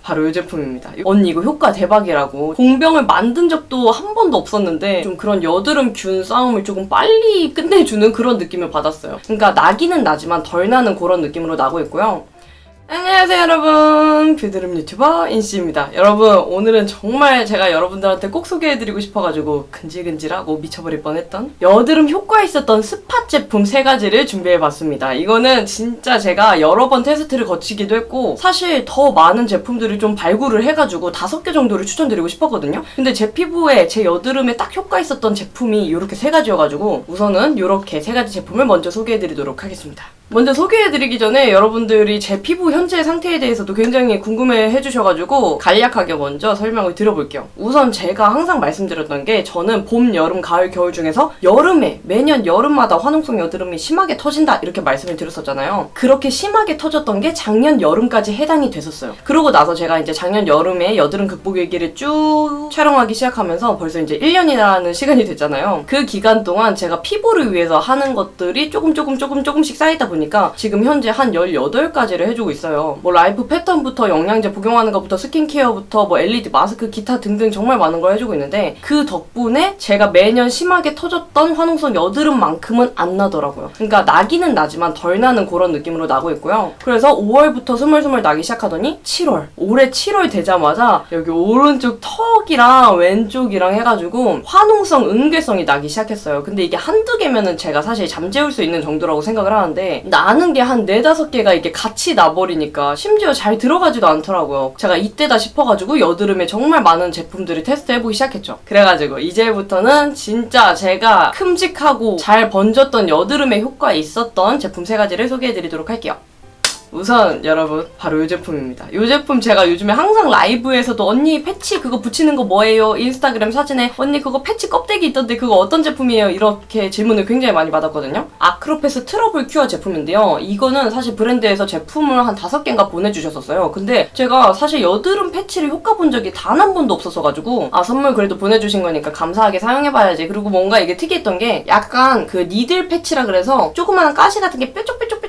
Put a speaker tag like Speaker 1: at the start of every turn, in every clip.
Speaker 1: 바로 이 제품입니다. 언니 이거 효과 대박이라고 공병을 만든 적도 한 번도 없었는데 좀 그런 여드름 균 싸움을 조금 빨리 끝내주는 그런 느낌을 받았어요. 그러니까 나기는 나지만 덜 나는 그런 느낌으로 나고 있고요. 안녕하세요 여러분, 뷰드름 유튜버 인씨입니다. 여러분, 오늘은 정말 제가 여러분들한테 꼭 소개해드리고 싶어가지고 근질근질하고 미쳐버릴 뻔했던 여드름 효과 있었던 스팟 제품 3가지를 준비해봤습니다. 이거는 진짜 제가 여러 번 테스트를 거치기도 했고 사실 더 많은 제품들을 좀 발굴을 해가지고 5개 정도를 추천드리고 싶었거든요. 근데 제 피부에 제 여드름에 딱 효과 있었던 제품이 이렇게 3가지여가지고 우선은 이렇게 3가지 제품을 먼저 소개해드리도록 하겠습니다. 먼저 소개해드리기 전에 여러분들이 제 피부 현재 상태에 대해서도 굉장히 궁금해 해주셔가지고 간략하게 먼저 설명을 드려볼게요. 우선 제가 항상 말씀드렸던 게 저는 봄, 여름, 가을, 겨울 중에서 여름에 매년 여름마다 화농성 여드름이 심하게 터진다 이렇게 말씀을 드렸었잖아요. 그렇게 심하게 터졌던 게 작년 여름까지 해당이 됐었어요. 그러고 나서 제가 이제 작년 여름에 여드름 극복 일기를 쭉 촬영하기 시작하면서 벌써 이제 1년이라는 시간이 됐잖아요. 그 기간 동안 제가 피부를 위해서 하는 것들이 조금씩 쌓이다 보니까 지금 현재 한 18가지를 해주고 있어요. 뭐 라이프 패턴부터 영양제 복용하는 것부터 스킨케어부터 뭐 LED 마스크 기타 등등 정말 많은 걸 해주고 있는데 그 덕분에 제가 매년 심하게 터졌던 화농성 여드름만큼은 안 나더라고요. 그러니까 나기는 나지만 덜 나는 그런 느낌으로 나고 있고요. 그래서 5월부터 스물스물 나기 시작하더니 7월, 올해 7월 되자마자 여기 오른쪽 턱이랑 왼쪽이랑 해가지고 화농성 응괴성이 나기 시작했어요. 근데 이게 한두 개면은 제가 사실 잠재울 수 있는 정도라고 생각을 하는데 나는 게 한 4-5개가 이게 같이 나버리니까 심지어 잘 들어가지도 않더라고요. 제가 이때다 싶어가지고 여드름에 정말 많은 제품들을 테스트해보기 시작했죠. 그래가지고 이제부터는 진짜 제가 큼직하고 잘 번졌던 여드름에 효과 있었던 제품 3가지를 소개해드리도록 할게요. 우선 여러분, 바로 이 제품입니다. 이 제품 제가 요즘에 항상 라이브에서도 언니 패치 그거 붙이는 거 뭐예요? 인스타그램 사진에 언니 그거 패치 껍데기 있던데 그거 어떤 제품이에요? 이렇게 질문을 굉장히 많이 받았거든요. 아크로패스 트러블 큐어 제품인데요. 이거는 사실 브랜드에서 제품을 한 5개인가 보내주셨었어요. 근데 제가 사실 여드름 패치를 효과 본 적이 단 한 번도 없었어가지고 선물 그래도 보내주신 거니까 감사하게 사용해봐야지. 그리고 뭔가 이게 특이했던 게 약간 그 니들 패치라 그래서 조그마한 가시 같은 게 뾰족뾰족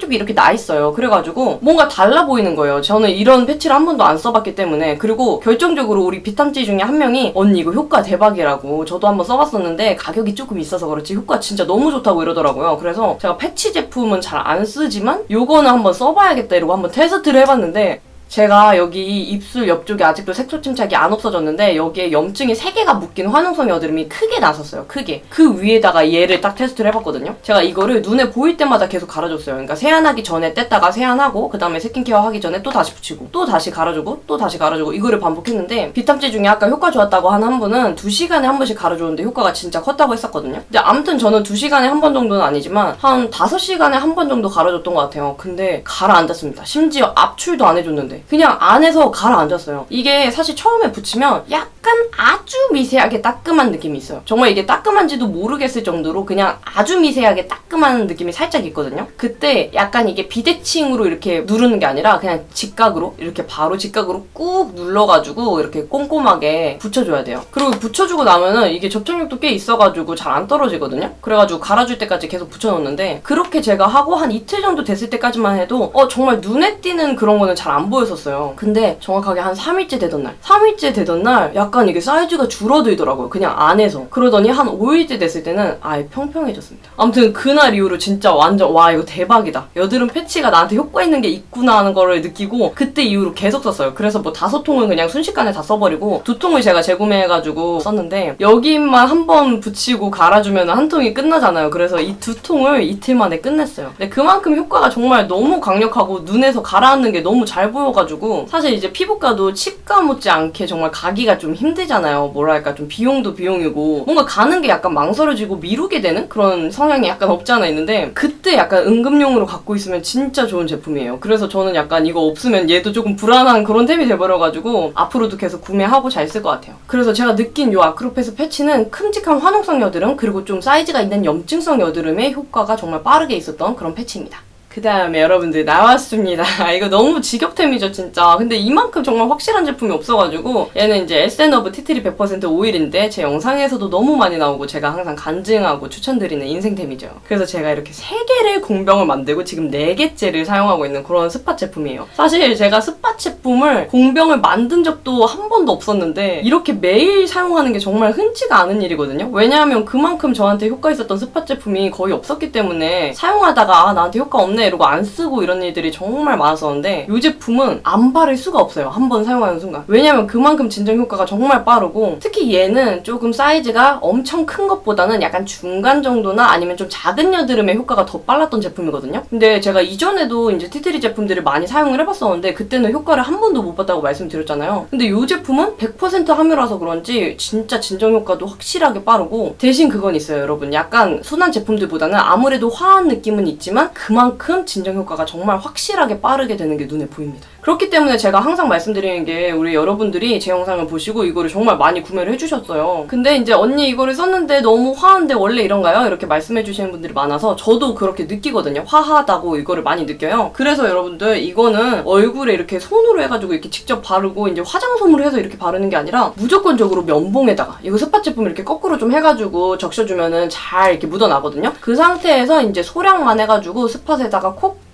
Speaker 1: 이렇게 나 있어요. 그래가지고 뭔가 달라 보이는 거예요. 저는 이런 패치를 한 번도 안 써봤기 때문에. 그리고 결정적으로 우리 비탐지 중에 한 명이 언니 이거 효과 대박이라고, 저도 한번 써봤었는데 가격이 조금 있어서 그렇지 효과 진짜 너무 좋다고 이러더라고요. 그래서 제가 패치 제품은 잘 안 쓰지만 요거는 한번 써봐야겠다 이러고 한번 테스트를 해봤는데 제가 여기 입술 옆쪽에 아직도 색소 침착이 안 없어졌는데 여기에 염증이 3개가 묶인 화농성 여드름이 크게 났었어요. 크게. 그 위에다가 얘를 딱 테스트를 해봤거든요. 제가 이거를 눈에 보일 때마다 계속 갈아줬어요. 그러니까 세안하기 전에 뗐다가 세안하고 그 다음에 스킨케어 하기 전에 또 다시 붙이고 또 다시 갈아주고 또 다시 갈아주고 이거를 반복했는데 비탐지 중에 아까 효과 좋았다고 한 분은 2시간에 한 번씩 갈아줬는데 효과가 진짜 컸다고 했었거든요. 근데 아무튼 저는 2시간에 한 번 정도는 아니지만 한 5시간에 한 번 정도 갈아줬던 것 같아요. 근데 가라앉았습니다. 심지어 압출도 안 해줬는데 그냥 안에서 가라앉았어요. 이게 사실 처음에 붙이면 약간 아주 미세하게 따끔한 느낌이 있어요. 정말 이게 따끔한지도 모르겠을 정도로 그냥 아주 미세하게 따끔한 느낌이 살짝 있거든요. 그때 약간 이게 비대칭으로 이렇게 누르는 게 아니라 그냥 직각으로 이렇게 바로 직각으로 꾹 눌러가지고 이렇게 꼼꼼하게 붙여줘야 돼요. 그리고 붙여주고 나면은 이게 접착력도 꽤 있어가지고 잘 안 떨어지거든요. 그래가지고 갈아줄 때까지 계속 붙여놓는데 그렇게 제가 하고 한 이틀 정도 됐을 때까지만 해도 정말 눈에 띄는 그런 거는 잘 안 보였었어요. 근데 정확하게 한 3일째 되던 날 약간 이게 사이즈가 줄어들더라고요. 그냥 안에서. 그러더니 한 5일째 됐을 때는 아예 평평해졌습니다. 아무튼 그날 이후로 진짜 완전 와 이거 대박이다. 여드름 패치가 나한테 효과 있는 게 있구나 하는 거를 느끼고 그때 이후로 계속 썼어요. 그래서 뭐 5통은 그냥 순식간에 다 써버리고 2통을 제가 재구매해가지고 썼는데 여기만 한 번 붙이고 갈아주면 한 통이 끝나잖아요. 그래서 이 2통을 이틀 만에 끝냈어요. 근데 그만큼 효과가 정말 너무 강력하고 눈에서 가라앉는 게 너무 잘 보여가지고 사실 이제 피부과도 치과 못지않게 정말 가기가 좀 힘들잖아요. 뭐랄까 좀 비용도 비용이고 뭔가 가는 게 약간 망설여지고 미루게 되는 그런 성향이 약간 없지 않아 있는데 그때 약간 응급용으로 갖고 있으면 진짜 좋은 제품이에요. 그래서 저는 약간 이거 없으면 얘도 조금 불안한 그런 템이 돼버려가지고 앞으로도 계속 구매하고 잘 쓸 것 같아요. 그래서 제가 느낀 요 아크로패스 패치는 큼직한 화농성 여드름 그리고 좀 사이즈가 있는 염증성 여드름에 효과가 정말 빠르게 있었던 그런 패치입니다. 그 다음에 여러분들 나왔습니다. 이거 너무 직역템이죠 진짜. 근데 이만큼 정말 확실한 제품이 없어가지고 얘는 이제 에센어브 티트리 100% 오일인데 제 영상에서도 너무 많이 나오고 제가 항상 간증하고 추천드리는 인생템이죠. 그래서 제가 이렇게 3개를 공병을 만들고 지금 4개째를 사용하고 있는 그런 스팟 제품이에요. 사실 제가 스팟 제품을 공병을 만든 적도 한 번도 없었는데 이렇게 매일 사용하는 게 정말 흔치가 않은 일이거든요. 왜냐하면 그만큼 저한테 효과 있었던 스팟 제품이 거의 없었기 때문에 사용하다가 나한테 효과 없네 이러고 안 쓰고 이런 일들이 정말 많았었는데 이 제품은 안 바를 수가 없어요. 한 번 사용하는 순간. 왜냐면 그만큼 진정 효과가 정말 빠르고 특히 얘는 조금 사이즈가 엄청 큰 것보다는 약간 중간 정도나 아니면 좀 작은 여드름의 효과가 더 빨랐던 제품이거든요. 근데 제가 이전에도 이제 티트리 제품들을 많이 사용을 해봤었는데 그때는 효과를 한 번도 못 봤다고 말씀드렸잖아요. 근데 이 제품은 100% 함유라서 그런지 진짜 진정 효과도 확실하게 빠르고 대신 그건 있어요 여러분. 약간 순한 제품들보다는 아무래도 화한 느낌은 있지만 그만큼 진정 효과가 정말 확실하게 빠르게 되는 게 눈에 보입니다. 그렇기 때문에 제가 항상 말씀드리는 게 우리 여러분들이 제 영상을 보시고 이거를 정말 많이 구매를 해주셨어요. 근데 이제 언니 이거를 썼는데 너무 화한데 원래 이런가요? 이렇게 말씀해주시는 분들이 많아서 저도 그렇게 느끼거든요. 화하다고 이거를 많이 느껴요. 그래서 여러분들 이거는 얼굴에 이렇게 손으로 해가지고 이렇게 직접 바르고 이제 화장솜으로 해서 이렇게 바르는 게 아니라 무조건적으로 면봉에다가 이거 스팟 제품 이렇게 거꾸로 좀 해가지고 적셔주면은 잘 이렇게 묻어나거든요. 그 상태에서 이제 소량만 해가지고 스팟에다가 콕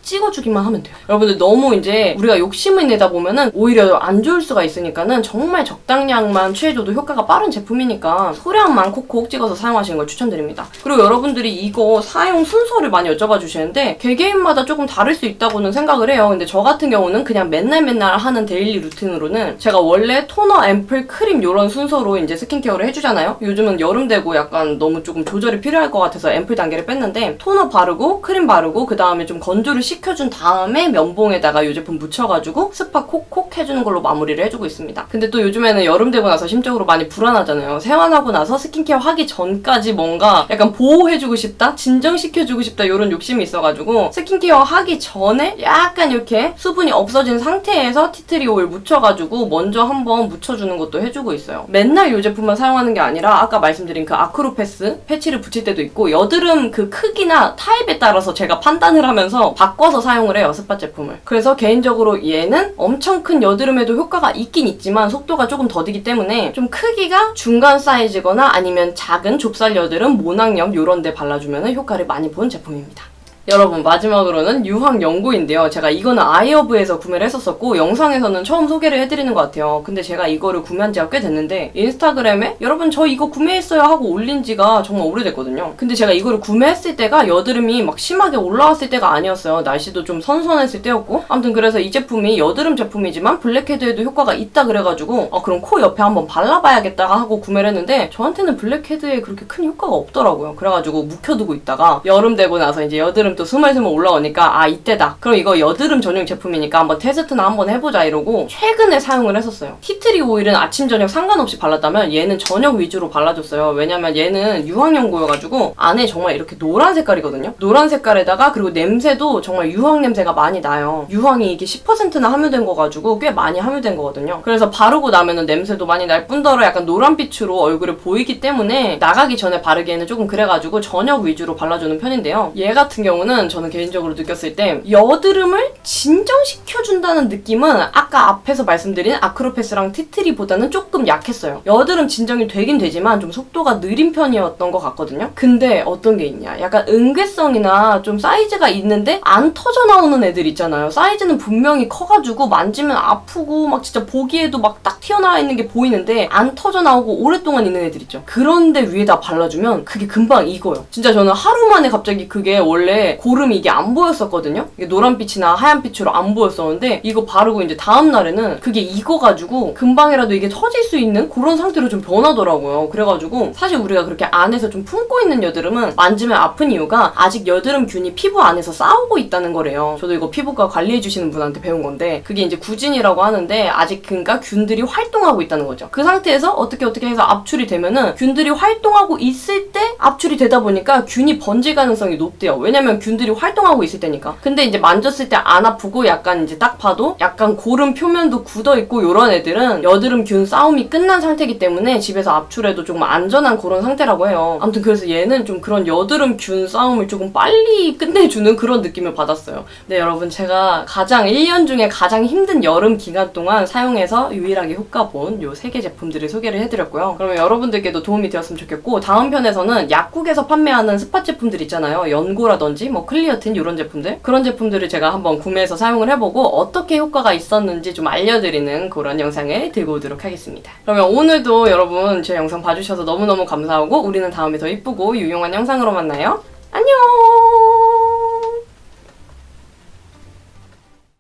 Speaker 1: 찍어주기만 하면 돼요. 여러분들 너무 이제 우리가 욕심을 내다 보면은 오히려 안 좋을 수가 있으니까는 정말 적당량만 취해줘도 효과가 빠른 제품이니까 소량만 콕콕 찍어서 사용하시는 걸 추천드립니다. 그리고 여러분들이 이거 사용 순서를 많이 여쭤봐 주시는데 개개인마다 조금 다를 수 있다고는 생각을 해요. 근데 저 같은 경우는 그냥 맨날 하는 데일리 루틴으로는 제가 원래 토너, 앰플, 크림 이런 순서로 이제 스킨케어를 해주잖아요. 요즘은 여름 되고 약간 너무 조금 조절이 필요할 것 같아서 앰플 단계를 뺐는데 토너 바르고 크림 바르고 그 다음에 좀 건조를 식혀준 다음에 면봉에다가 이 제품 묻혀가지고 스파 콕콕 해주는 걸로 마무리를 해주고 있습니다. 근데 또 요즘에는 여름 되고 나서 심적으로 많이 불안하잖아요. 세안하고 나서 스킨케어 하기 전까지 뭔가 약간 보호해주고 싶다? 진정시켜주고 싶다? 이런 욕심이 있어가지고 스킨케어 하기 전에 약간 이렇게 수분이 없어진 상태에서 티트리 오일 묻혀가지고 먼저 한번 묻혀주는 것도 해주고 있어요. 맨날 이 제품만 사용하는 게 아니라 아까 말씀드린 그 아크로패스 패치를 붙일 때도 있고 여드름 그 크기나 타입에 따라서 제가 판단을 하면서 바꿔서 사용을 해요, 스팟 제품을. 그래서 개인적으로 얘는 엄청 큰 여드름에도 효과가 있긴 있지만 속도가 조금 더디기 때문에 좀 크기가 중간 사이즈거나 아니면 작은 좁쌀 여드름, 모낭염 이런 데 발라주면 효과를 많이 본 제품입니다. 여러분 마지막으로는 유황 연고인데요. 제가 이거는 아이허브에서 구매를 했었었고 영상에서는 처음 소개를 해드리는 것 같아요. 근데 제가 이거를 구매한 지가 꽤 됐는데 인스타그램에 여러분 저 이거 구매했어요 하고 올린 지가 정말 오래됐거든요. 근데 제가 이거를 구매했을 때가 여드름이 막 심하게 올라왔을 때가 아니었어요. 날씨도 좀 선선했을 때였고 아무튼 그래서 이 제품이 여드름 제품이지만 블랙헤드에도 효과가 있다 그래가지고 그럼 코 옆에 한번 발라봐야겠다 하고 구매를 했는데 저한테는 블랙헤드에 그렇게 큰 효과가 없더라고요. 그래가지고 묵혀두고 있다가 여름 되고 나서 이제 여드름 또 스물스물 올라오니까 이때다. 그럼 이거 여드름 전용 제품이니까 한번 테스트나 한번 해보자 이러고 최근에 사용을 했었어요. 티트리 오일은 아침 저녁 상관없이 발랐다면 얘는 저녁 위주로 발라줬어요. 왜냐면 얘는 유황 연고여가지고 안에 정말 이렇게 노란 색깔이거든요. 노란 색깔에다가 그리고 냄새도 정말 유황 냄새가 많이 나요. 유황이 이게 10%나 함유된 거 가지고 꽤 많이 함유된 거거든요. 그래서 바르고 나면은 냄새도 많이 날 뿐더러 약간 노란빛으로 얼굴에 보이기 때문에 나가기 전에 바르기에는 조금 그래가지고 저녁 위주로 발라주는 편인데요. 얘 같은 경우는 저는 개인적으로 느꼈을 때 여드름을 진정시켜준다는 느낌은 아까 앞에서 말씀드린 아크로패스랑 티트리보다는 조금 약했어요. 여드름 진정이 되긴 되지만 좀 속도가 느린 편이었던 것 같거든요. 근데 어떤 게 있냐, 약간 응괴성이나 좀 사이즈가 있는데 안 터져 나오는 애들 있잖아요. 사이즈는 분명히 커가지고 만지면 아프고 막 진짜 보기에도 막 딱 튀어나와 있는 게 보이는데 안 터져 나오고 오랫동안 있는 애들 있죠. 그런데 위에다 발라주면 그게 금방 익어요. 진짜 저는 하루 만에 갑자기 그게 원래 고름이 이게 안 보였었거든요. 이게 노란빛이나 하얀빛으로 안 보였었는데 이거 바르고 이제 다음날에는 그게 익어가지고 금방이라도 이게 터질 수 있는 그런 상태로 좀 변하더라고요. 그래가지고 사실 우리가 그렇게 안에서 좀 품고 있는 여드름은 만지면 아픈 이유가 아직 여드름 균이 피부 안에서 싸우고 있다는 거래요. 저도 이거 피부과 관리해주시는 분한테 배운 건데 그게 이제 구진이라고 하는데 아직 그러니까 균들이 활동하고 있다는 거죠. 그 상태에서 어떻게 해서 압출이 되면은 균들이 활동하고 있을 때 압출이 되다 보니까 균이 번질 가능성이 높대요. 왜냐면 균들이 활동하고 있을 때니까. 근데 이제 만졌을 때 안 아프고 약간 이제 딱 봐도 약간 고름 표면도 굳어있고 요런 애들은 여드름 균 싸움이 끝난 상태이기 때문에 집에서 압출해도 조금 안전한 그런 상태라고 해요. 아무튼 그래서 얘는 좀 그런 여드름 균 싸움을 조금 빨리 끝내주는 그런 느낌을 받았어요. 네, 여러분, 제가 1년 중에 가장 힘든 여름 기간 동안 사용해서 유일하게 효과 본 요 3개 제품들을 소개를 해드렸고요. 그러면 여러분들께도 도움이 되었으면 좋겠고, 다음 편에서는 약국에서 판매하는 스팟 제품들 있잖아요. 연고라든지 뭐 클리어틴 이런 제품들, 그런 제품들을 제가 한번 구매해서 사용을 해보고 어떻게 효과가 있었는지 좀 알려드리는 그런 영상을 들고 오도록 하겠습니다. 그러면 오늘도 여러분 제 영상 봐주셔서 너무너무 감사하고, 우리는 다음에 더 이쁘고 유용한 영상으로 만나요. 안녕!